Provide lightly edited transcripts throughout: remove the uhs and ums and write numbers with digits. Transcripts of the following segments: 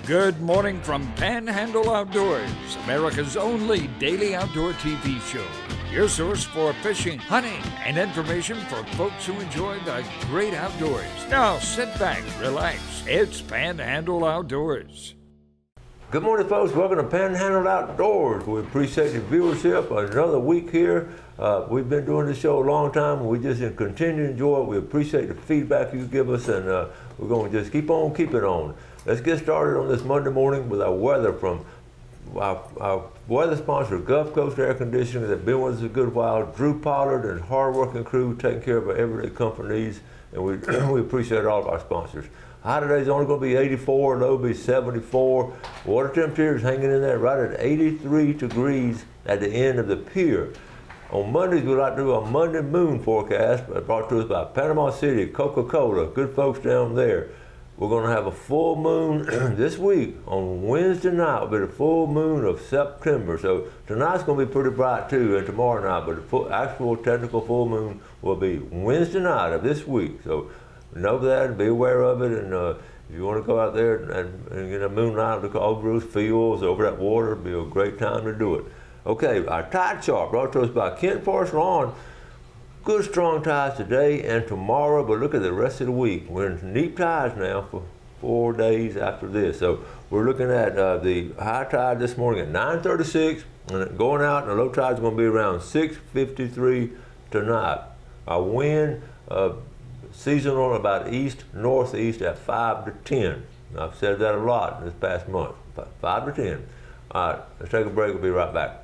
Good morning from Panhandle Outdoors, America's only daily outdoor TV show. Your source for fishing, hunting, and information for folks who enjoy the great outdoors. Now sit back, relax. It's Panhandle Outdoors. Good morning, folks. Welcome to Panhandle Outdoors. We appreciate your viewership. Another week here. We've been doing this show a long time, and we just continue to enjoy it. We appreciate the feedback you give us, and we're going to just keep on keeping on. Let's get started on this Monday morning with our weather from our weather sponsor, Gulf Coast Air Conditioning, that's been with us a good while. Drew Pollard and hard-working crew taking care of our everyday comfort needs, and we appreciate all of our sponsors. High today is only going to be 84, low will be 74. Water temperature is hanging in there right at 83 degrees at the end of the pier. On Mondays, we like to do a Monday moon forecast brought to us by Panama City, Coca-Cola, good folks down there. We're going to have a full moon this week. On Wednesday night will be the full moon of September. So tonight's going to be pretty bright too, and tomorrow night, but the actual technical full moon will be Wednesday night of this week. So know that and be aware of it, and if you want to go out there and get a moonlight, look over those fields, over that water, it'll be a great time to do it. Okay, our tide chart brought to us by Kent Forest Lawn. Good strong tides today and tomorrow, but look at the rest of the week. We're in neap tides now for 4 days after this. So we're looking at the high tide this morning at 9:36, and going out, and the low tide is going to be around 6:53 tonight. Our wind seasonal about east-northeast at 5 to 10. I've said that a lot this past month, 5 to 10. All right, let's take a break. We'll be right back.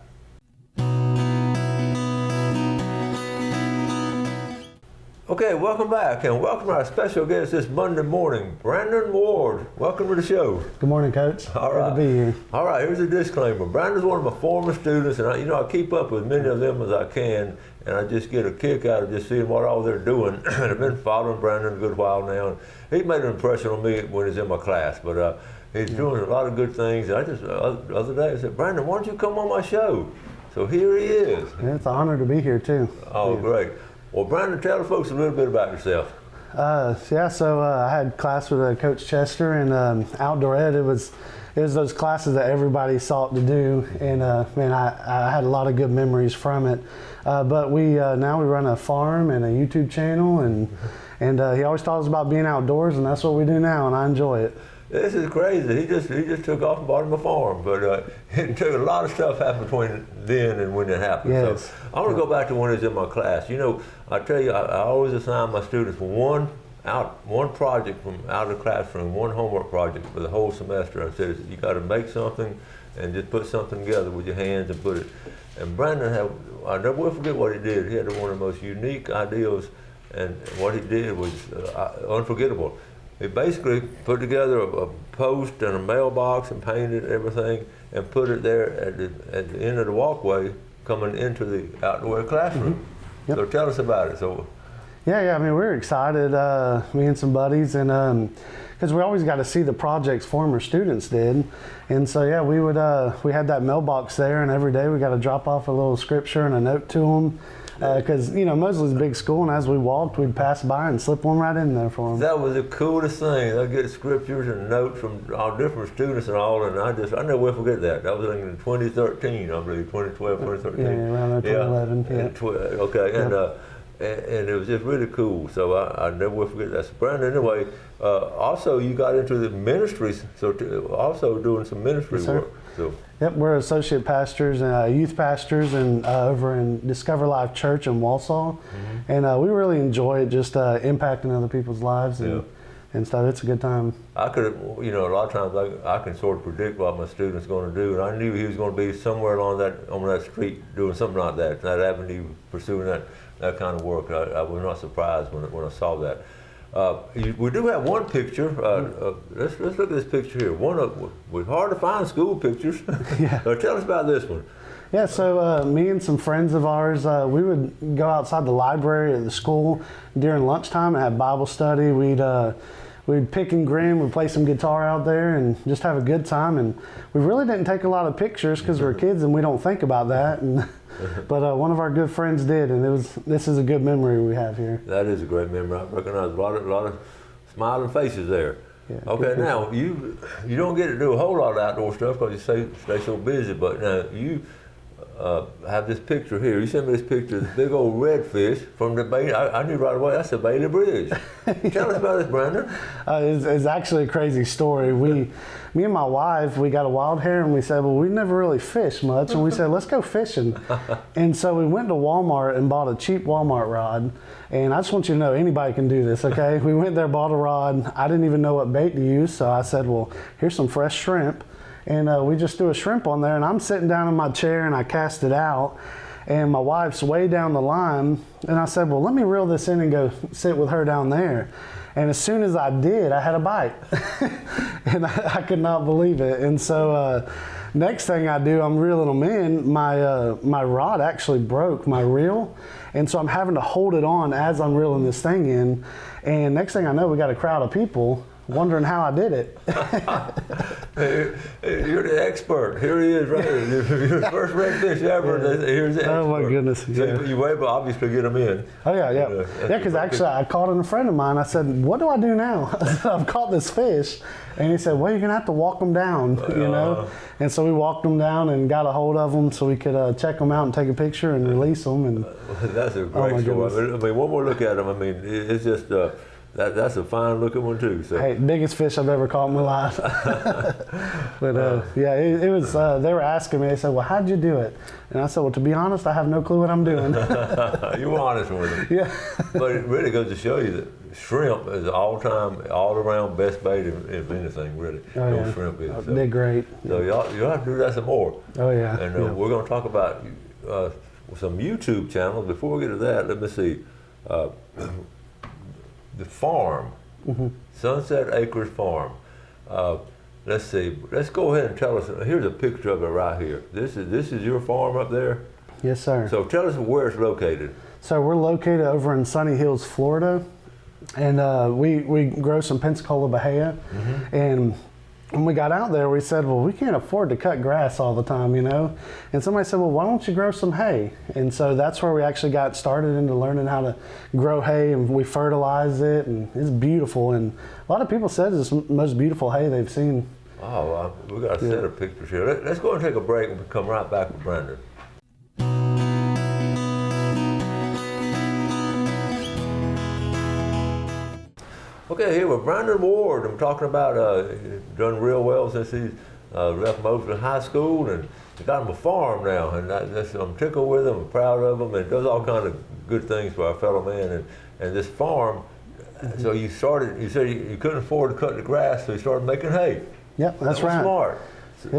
Okay, welcome back, and welcome to our special guest this Monday morning, Brandon Ward. Welcome to the show. Good morning, Coach. All right. Good to be here. All right, here's a disclaimer. Brandon's one of my former students, and I keep up with many of them as I can, and I just get a kick out of just seeing what all they're doing. I've been following Brandon a good while now, and he made an impression on me when he was in my class, but he's doing a lot of good things. And I just, the other day, I said, Brandon, why don't you come on my show? So here he is. Yeah, it's an honor to be here, too. Oh, yeah. Great. Well, Brandon, tell the folks a little bit about yourself. So I had class with Coach Chester, and outdoor ed, it was those classes that everybody sought to do, and man, I had a lot of good memories from it. But now we run a farm and a YouTube channel, and he always taught us about being outdoors, and that's what we do now, and I enjoy it. This is crazy. He just took off and bought him a farm, but it took a lot of stuff happened between then and when it happened. Yes. So I want to go back to when he was in my class. You know, I tell you, I always assign my students one project from out of the classroom, one homework project for the whole semester. I said, you got to make something and just put something together with your hands and put it. And Brandon I never will forget what he did. He had one of the most unique ideas, and what he did was unforgettable. He basically put together a post and a mailbox and painted everything and put it there at the end of the walkway coming into the outdoor classroom. Mm-hmm. Yep. So tell us about it. Yeah. I mean, we're excited, me and some buddies, and because we always got to see the projects former students did, and so yeah, we had that mailbox there, and every day we got to drop off a little scripture and a note to them. Because Mosley's a big school, and as we walked, we'd pass by and slip one right in there for them. That was the coolest thing. They'd get scriptures and notes from all different students and all, and I never will forget that. That was in 2013, I believe, 2012, 2013. Yeah, around there, 2011. Yeah. Okay, and it was just really cool. So I never will forget that. So Brandon, anyway, also you got into the ministries, so also doing some ministry work. So. Yep, we're associate pastors and youth pastors, and over in Discover Life Church in Walsall, mm-hmm. and we really enjoy it, just impacting other people's lives and stuff. It's a good time. I could, a lot of times I can sort of predict what my student's going to do, and I knew he was going to be somewhere on that street doing something like that avenue, pursuing that kind of work. I was not surprised when I saw that. We do have one picture. Let's look at this picture here. We're hard to find school pictures. Yeah. Tell us about this one. Yeah, so me and some friends of ours, we would go outside the library at the school during lunchtime and have Bible study. We'd pick and grin, we'd play some guitar out there and just have a good time. And we really didn't take a lot of pictures because we're kids and we don't think about that. But one of our good friends did, and this is a good memory we have here. That is a great memory. I recognize a lot of smiling faces there. Okay, now you don't get to do a whole lot of outdoor stuff because you stay so busy. But now you have this picture here. You sent me this picture of this big old redfish from the Bailey. I knew right away. That's the Bailey Bridge. Tell us about this, Brandon. It's actually a crazy story. Me and my wife, we got a wild hair, and we said, well, we never really fished much, and we said, let's go fishing. And so we went to Walmart and bought a cheap Walmart rod. And I just want you to know, anybody can do this, okay? We went there, bought a rod. I didn't even know what bait to use, so I said, well, here's some fresh shrimp. And we just threw a shrimp on there, and I'm sitting down in my chair, and I cast it out. And my wife's way down the line, and I said, well, let me reel this in and go sit with her down there. And as soon as I did, I had a bite. And I could not believe it. And so next thing I do, I'm reeling them in. My rod actually broke, my reel. And so I'm having to hold it on as I'm reeling this thing in. And next thing I know, we got a crowd of people wondering how I did it. You're the expert. Here he is, right here. You're the first redfish ever. Yeah. Here's the expert. Oh my goodness! So yeah. you were able to obviously get them in. Oh yeah. Because actually I called in a friend of mine. I said, "What do I do now?" I've caught this fish, and he said, "Well, you're gonna have to walk them down, you know." And so we walked them down and got a hold of them so we could check them out and take a picture and release them. And that's a great story. I mean, one more look at them. I mean, it's just. That's a fine looking one too. So. Hey, biggest fish I've ever caught in my life. But yeah, it was. They were asking me. They said, "Well, how'd you do it?" And I said, "Well, to be honest, I have no clue what I'm doing." You were honest with them. Yeah. But it really goes to show you that shrimp is all-time, all-around best bait if anything really. Oh, yeah. Shrimp is. They're great. So you'll have to do that some more. Oh yeah. And we're going to talk about some YouTube channels. Before we get to that, let me see. The farm, Sunset Acres Farm. Let's see. Let's go ahead and tell us. Here's a picture of it right here. This is your farm up there. Yes, sir. So tell us where it's located. So we're located over in Sunny Hills, Florida, and we grow some Pensacola Bahia. And when we got out there, we said, well, we can't afford to cut grass all the time, you know? And somebody said, well, why don't you grow some hay? And so that's where we actually got started into learning how to grow hay, and we fertilize it, and it's beautiful. And a lot of people said it's the most beautiful hay they've seen. Oh, we got a set of pictures here. Let's go and take a break, and we'll come right back with Brandon. Okay, here with Brandon Ward. I'm talking about done real well since he's left Mosley High School, and he got him a farm now, and I'm tickled with him. I'm proud of him, and does all kinds of good things for our fellow man. And this farm, so you said you couldn't afford to cut the grass, so you started making hay. Yep, that's right. Smart.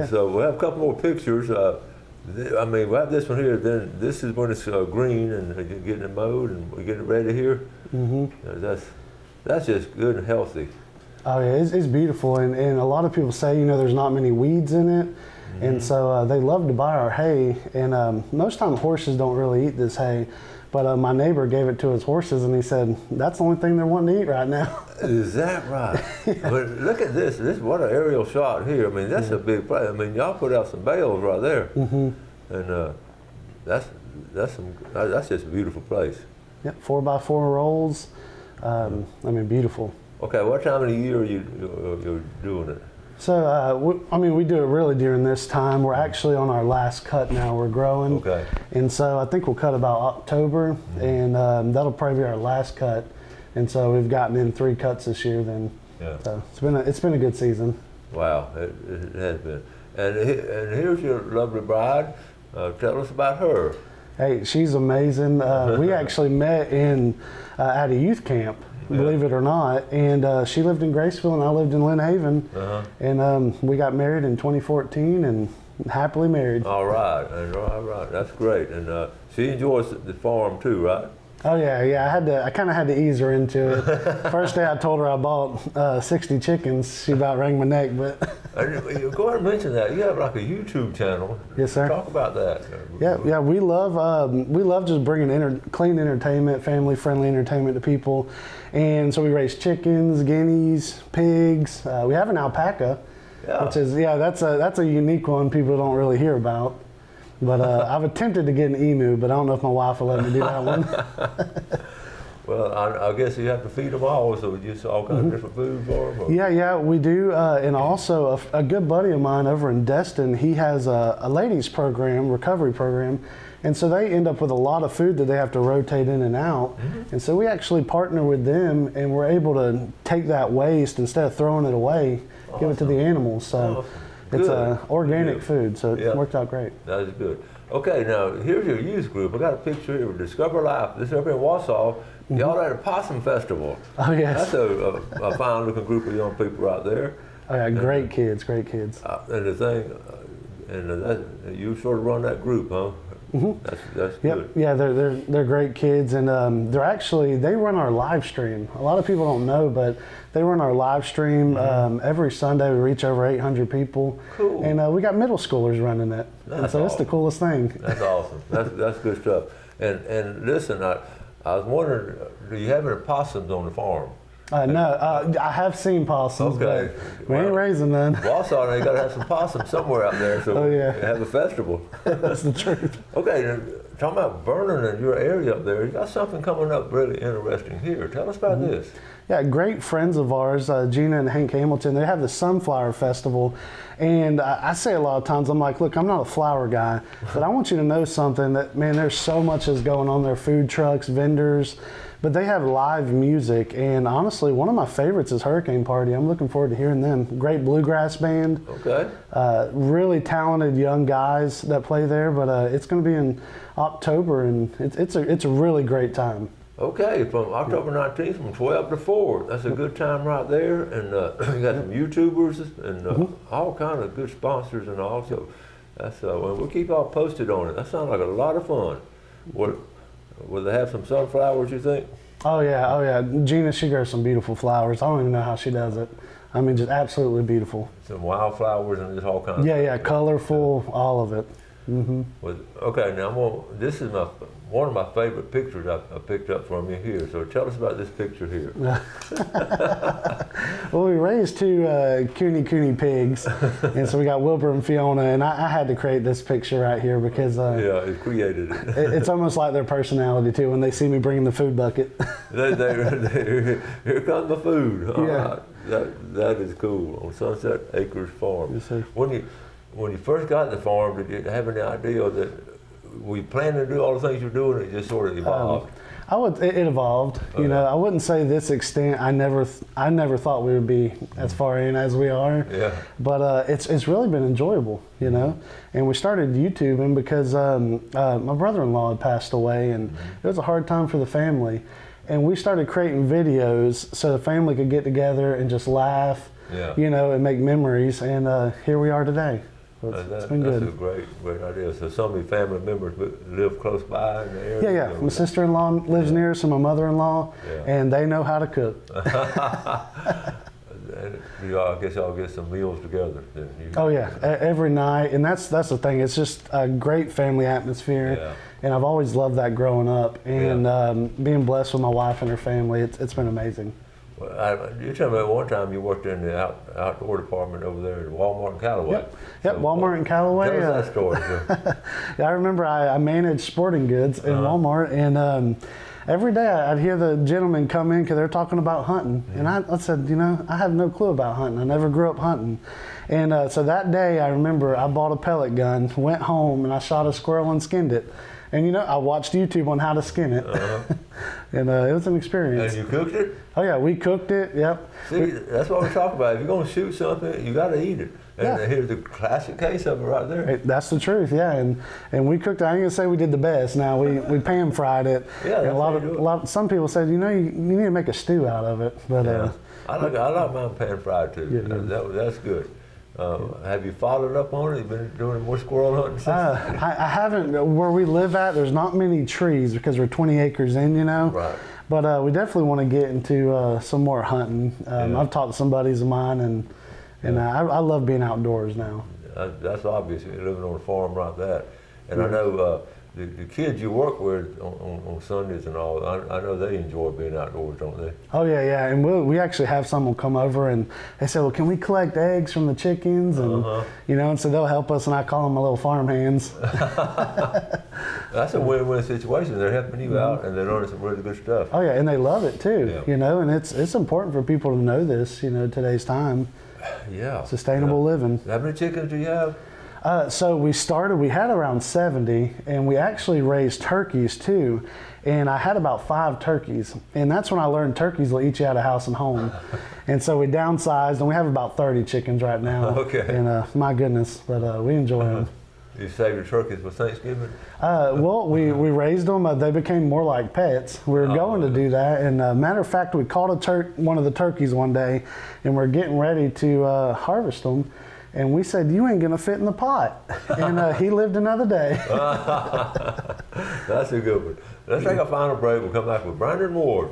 So we'll have a couple more pictures. I mean, we'll have this one here. Then this is when it's green and getting it mowed, and we're getting it ready here. That's just good and healthy. Oh yeah, it's beautiful, and a lot of people say, you know, there's not many weeds in it, and so they love to buy our hay. And most time horses don't really eat this hay, but my neighbor gave it to his horses, and he said that's the only thing they're wanting to eat right now. Is that right? But look at this. What an aerial shot here. I mean, that's a big place. I mean, y'all put out some bales right there, and that's just a beautiful place. Yep, 4x4 rolls. I mean, beautiful. Okay, what time of the year are you're doing it? So, I mean, we do it really during this time. We're actually on our last cut now. We're growing. Okay. And so I think we'll cut about October, and that'll probably be our last cut. And so we've gotten in 3 cuts this year then. Yeah. So it's been a good season. Wow, it has been. And here's your lovely bride. Tell us about her. Hey, she's amazing. We actually met at a youth camp, believe it or not, and she lived in Graceville and I lived in Lynn Haven, and we got married in 2014 and happily married. All right, that's great. And she enjoys the farm too, right? Oh yeah. I kind of had to ease her into it. First day I told her I bought 60 chickens. She about wrung my neck, but. Go ahead and mention that. You have like a YouTube channel. Yes, sir. Talk about that. Yeah. We love just bringing clean entertainment, family-friendly entertainment to people, and so we raise chickens, guineas, pigs. We have an alpaca, which is that's a unique one people don't really hear about. But I've attempted to get an emu, but I don't know if my wife will let me do that one. Well, I guess you have to feed them all, so just all kinds of different food for them? Or? Yeah, we do. And also, a good buddy of mine over in Destin, he has a ladies program, recovery program. And so they end up with a lot of food that they have to rotate in and out. And so we actually partner with them, and we're able to take that waste instead of throwing it away, give it to the animals. So it's organic food, so it worked out great. That is good. Okay, now here's your youth group. I got a picture here of Discover Life. This is up in Wausau. Y'all at a possum festival. Oh, yes. That's a fine looking group of young people out there. Oh, yeah, great kids, great kids. And the thing, you sort of run that group, huh? That's good. Yeah, they're great kids, and they run our live stream. A lot of people don't know, but they run our live stream every Sunday. We reach over 800 people. Cool. And we got middle schoolers running it. And so it's the coolest thing. That's awesome. That's good stuff. And listen, I was wondering, do you have any possums on the farm? No, I have seen possums, but we ain't raising none. Wausau, they got to have some possums somewhere out there, so they have a festival. That's the truth. Okay, now, talking about Vernon and your area up there, you got something coming up really interesting here. Tell us about this. Yeah, great friends of ours, Gina and Hank Hamilton, they have the Sunflower Festival. And I say a lot of times, I'm like, look, I'm not a flower guy, but I want you to know something that, man, there's so much that's going on there, food trucks, vendors, but they have live music. And honestly, one of my favorites is Hurricane Party. I'm looking forward to hearing them. Great bluegrass band. Okay. Really talented young guys that play there, but it's going to be in October, and it's a really great time. Okay, from October 19th from 12 to 4. That's a good time right there. And you got some YouTubers and all kind of good sponsors and all. So that's, we'll keep y'all posted on it. That sounds like a lot of fun. Will they have some sunflowers, you think? Oh yeah. Gina, she grows some beautiful flowers. I don't even know how she does it. I mean, just absolutely beautiful. Some wildflowers and just all kinds of stuff. Yeah, colorful, all of it. Well, okay, now this is one of my favorite pictures I picked up from you here. So tell us about this picture here. Well, we raised two Cooney pigs, and so we got Wilbur and Fiona, and I had to create this picture right here because it created it. It's almost like their personality too when they see me bringing the food bucket. Here comes the food. All yeah. Right. That is cool on Sunset Acres Farm. Yes, sir. When you first got the farm, did you have any idea that we planned to do all the things you're doing? It just sort of evolved. It evolved. You know, I wouldn't say this extent. I never thought we would be as far in as we are. Yeah. But it's really been enjoyable. You know, and we started YouTubing because my brother-in-law had passed away, and it was a hard time for the family. And we started creating videos so the family could get together and just laugh. Yeah. You know, and make memories. And here we are today. So it's been good. That's a great idea. So some of your family members live close by in the area? Yeah. My sister-in-law lives near us and my mother-in-law, and they know how to cook. I guess y'all get some meals together. Oh yeah, every night, and that's the thing. It's just a great family atmosphere, and I've always loved that growing up, and being blessed with my wife and her family. It's been amazing. Well, you told me at one time you worked in the outdoor department over there at Walmart in Callaway. Yep, Walmart in Callaway. Tell us that story. So. Yeah, I remember I managed sporting goods in Walmart, and every day I'd hear the gentlemen come in because they're talking about hunting. And I said, you know, I have no clue about hunting. I never grew up hunting. And so that day I remember I bought a pellet gun, went home, and I shot a squirrel and skinned it. And you know, I watched YouTube on how to skin it. And it was an experience. And you cooked it? Oh yeah, we cooked it, yep. See, that's what we're talking about. If you're going to shoot something, you got to eat it. And here's the classic case of it right there. That's the truth, yeah. And we cooked it. I ain't gonna say we did the best. Now we pan fried it. Yeah, and some people said, you know, you need to make a stew out of it. But I like mine pan fried too. Yeah, that's good. Have you followed up on it? You've been doing more squirrel hunting since? I haven't. Where we live at, there's not many trees because we're 20 acres in, you know. Right. But we definitely want to get into some more hunting. I've talked to some buddies of mine, and I love being outdoors now. That's obvious. You're living on a farm like that. And I know the kids you work with on Sundays and all, I know they enjoy being outdoors, don't they? Oh yeah. And we actually have someone come over and they say, well, can we collect eggs from the chickens? And and so they'll help us, and I call them my little farm hands. That's a win-win situation. They're helping you out, and they're learning some really good stuff. Oh yeah, and they love it too. And it's important for people to know this. Today's time. Yeah. Sustainable living. How many chickens do you have? So we had around 70, and we actually raised turkeys too. And I had about 5 turkeys. And that's when I learned turkeys will eat you out of house and home. And so we downsized, and we have about 30 chickens right now. Okay. And my goodness, but we enjoy them. You saved your turkeys for Thanksgiving? Well, we raised them. They became more like pets. We were going to do that. And matter of fact, we caught one of the turkeys one day, and we're getting ready to harvest them. And we said, you ain't going to fit in the pot. And he lived another day. That's a good one. Let's take a final break. We'll come back with Brandon Ward.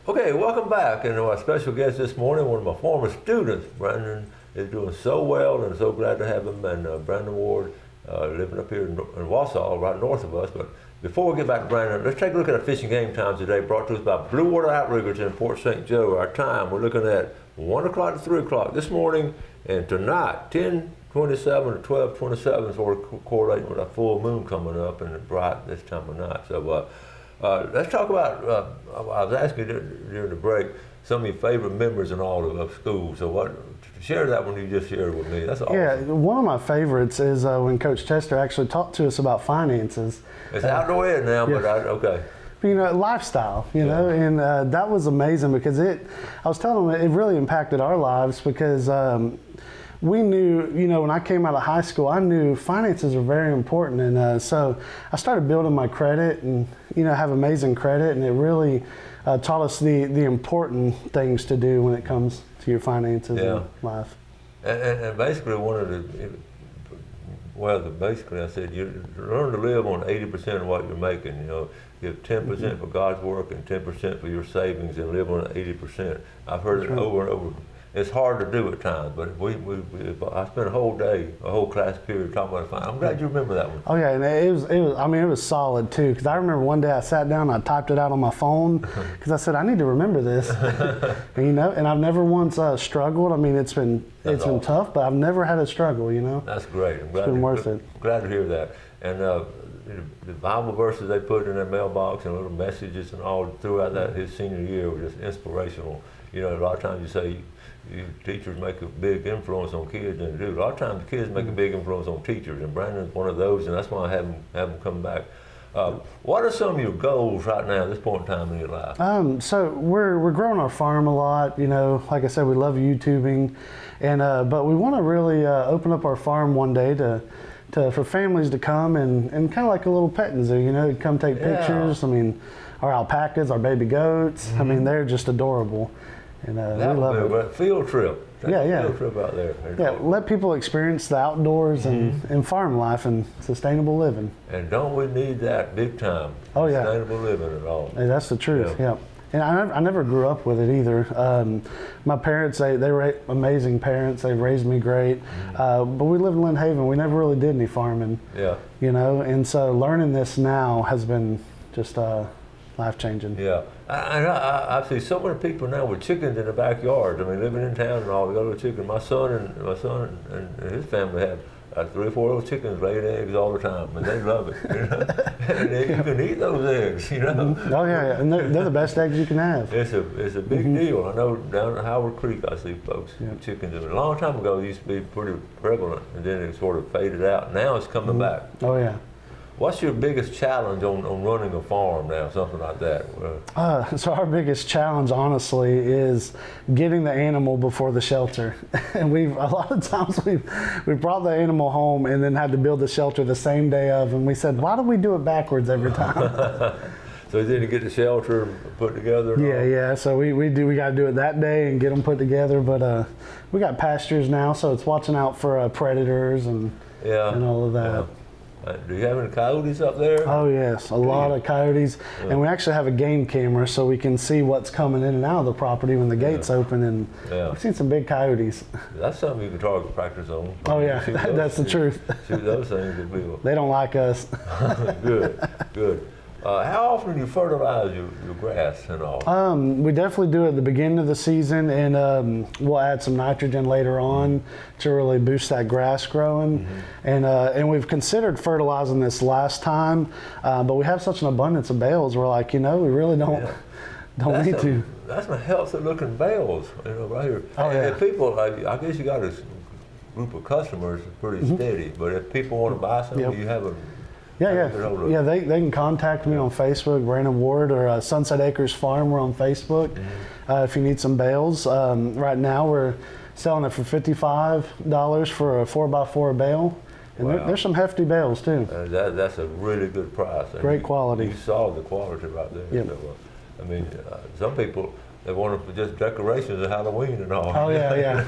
Okay, welcome back. And our special guest this morning, one of my former students. Brandon is doing so well, and so glad to have him. And Brandon Ward, living up here in Wausau, right north of us. But before we get back to Brandon, let's take a look at our fishing game times today, brought to us by Blue Water Outriggers in Port St. Joe. Our time, we're looking at 1 o'clock to 3 o'clock this morning, and tonight, 10:27 to 12:27 is sort of correlating with a full moon coming up and bright this time of night. So let's talk about, I was asking you during the break, some of your favorite memories and all of school. So share that one you just shared with me. That's awesome. Yeah, one of my favorites is when Coach Chester actually talked to us about finances. It's outdoor ed now, but okay. Lifestyle, and that was amazing because I was telling them it really impacted our lives because we knew, when I came out of high school, I knew finances are very important. And so I started building my credit and, have amazing credit. And it really taught us the important things to do when it comes to your finances in life. And basically basically I said, you learn to live on 80% of what you're making, Give 10% for God's work and 10% for your savings and live on 80%. I've heard it over and over. It's hard to do at times, but I spent a whole class period talking about finance. I'm glad you remember that one. Oh yeah, and it was solid too. Because I remember one day I sat down, and I typed it out on my phone because I said I need to remember this. and I've never once struggled. It's been been tough, but I've never had a struggle. That's great. It's been worth it. Glad to hear that. And the Bible verses they put in their mailbox and little messages and all throughout his senior year were just inspirational. A lot of times you say teachers make a big influence on kids, and they do. A lot of times the kids make a big influence on teachers, and Brandon's one of those, and that's why I have him come back. What are some of your goals right now at this point in time in your life? So we're growing our farm a lot. Like I said, we love YouTubing, and but we want to really open up our farm one day for families to come and kind of like a little petting zoo. Come take pictures. Our alpacas, our baby goats. They're just adorable. And we love it. A field trip. Field trip out there. Let people experience the outdoors and farm life and sustainable living. And don't we need that big time? Oh yeah. Sustainable living at all. Hey, that's the truth. Yeah. And I never grew up with it either. My parents, they were amazing parents. They raised me great. But we lived in Lynn Haven. We never really did any farming. Yeah. And so learning this now has been just life-changing. Yeah. I see so many people now with chickens in their backyards. Living in town and all, we go to a chicken. My son and his family have 3 or 4 little chickens laying eggs all the time, and they love it. And you can eat those eggs, Oh yeah, and they're the best eggs you can have. It's a big deal. I know down at Howard Creek, I see folks with chickens. A long time ago, it used to be pretty prevalent, and then it sort of faded out. Now it's coming back. Oh yeah. What's your biggest challenge on running a farm now, something like that? So our biggest challenge, honestly, is getting the animal before the shelter. And a lot of times we've brought the animal home and then had to build the shelter the same day of, and we said, why do we do it backwards every time? So then you get the shelter put together? Yeah. So we got to do it that day and get them put together. But we got pastures now, so it's watching out for predators and all of that. Yeah. Do you have any coyotes up there? Oh yes, a lot of coyotes, and we actually have a game camera so we can see what's coming in and out of the property when the gates open, and we've seen some big coyotes. That's something you can target practice on. Oh yeah, that's the truth. Shoot those things at people. They don't like us. Good, good. How often do you fertilize your grass and all? We definitely do it at the beginning of the season, and we'll add some nitrogen later on to really boost that grass growing. And we've considered fertilizing this last time, but we have such an abundance of bales. We're like, we really don't need to. That's some healthy looking bales, right here. Oh yeah. And people, I guess you got a group of customers pretty steady, but if people want to buy something, you have a Yeah, they can contact me on Facebook, Brandon Ward, or Sunset Acres Farm. We're on Facebook. If you need some bales, right now we're selling it for $55 for a 4x4 bale, and there's some hefty bales too. That's a really good price. Great quality. You saw the quality right there. Yep. So, I mean, some people, they want it for just decorations of Halloween and all. Oh yeah.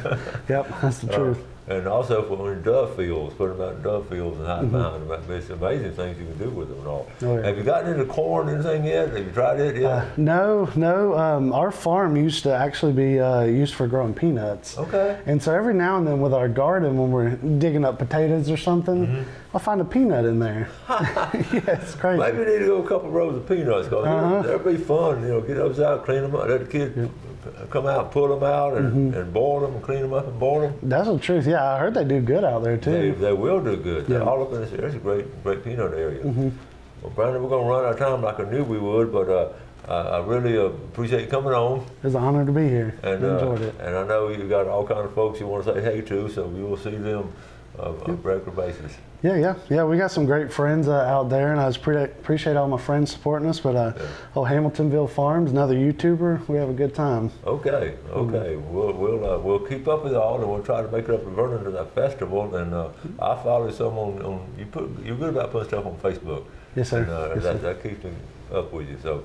Yep, that's the truth. And also for in dove fields, put them out in dove fields and hide behind them. It's amazing things you can do with them and all. Oh, yeah. Have you gotten into corn or anything yet? Have you tried it yet? No. Our farm used to actually be used for growing peanuts. Okay. And so every now and then with our garden, when we're digging up potatoes or something, I'll find a peanut in there. Yeah, it's crazy. Maybe you need to go a couple rows of peanuts, because that'll be fun. Get those out, clean them up, let the kids come out and pull them out and boil them and clean them up and boil them. That's the truth. Yeah, I heard they do good out there too. They will do good. Yeah. All up in this area. It's a great peanut area. Well, Brandon, we're going to run out of time like I knew we would, but I really appreciate you coming on. It's an honor to be here. And Enjoyed it. And I know you got all kinds of folks you want to say hey to, so we will see them on a regular basis. Yeah. We got some great friends out there, and I appreciate all my friends supporting us. But Hamiltonville Farms, another YouTuber, we have a good time. Okay. We'll keep up with it all, and we'll try to make it up to Vernon to that festival. And I follow some on you're good about putting stuff on Facebook. Yes, sir. And Yes, sir. that keeps me up with you. So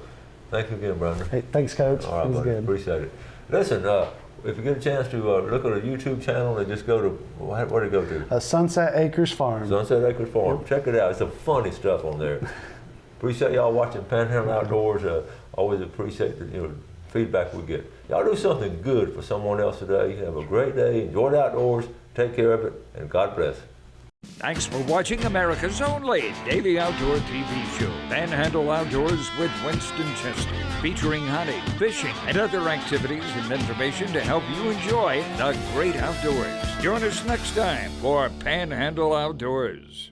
thank you again, Brandon. Hey, thanks, Coach. All right, it was buddy. good. Appreciate it. Listen, if you get a chance to look at a YouTube channel, and just go to, where do you go to? Sunset Acres Farm. Sunset Acres Farm. Check it out. It's some funny stuff on there. Appreciate y'all watching Panhandle Outdoors. Always appreciate the feedback we get. Y'all do something good for someone else today. Have a great day. Enjoy the outdoors. Take care of it, and God bless. Thanks for watching America's only daily outdoor TV show, Panhandle Outdoors with Winston Chester, featuring hunting, fishing, and other activities and information to help you enjoy the great outdoors. Join us next time for Panhandle Outdoors.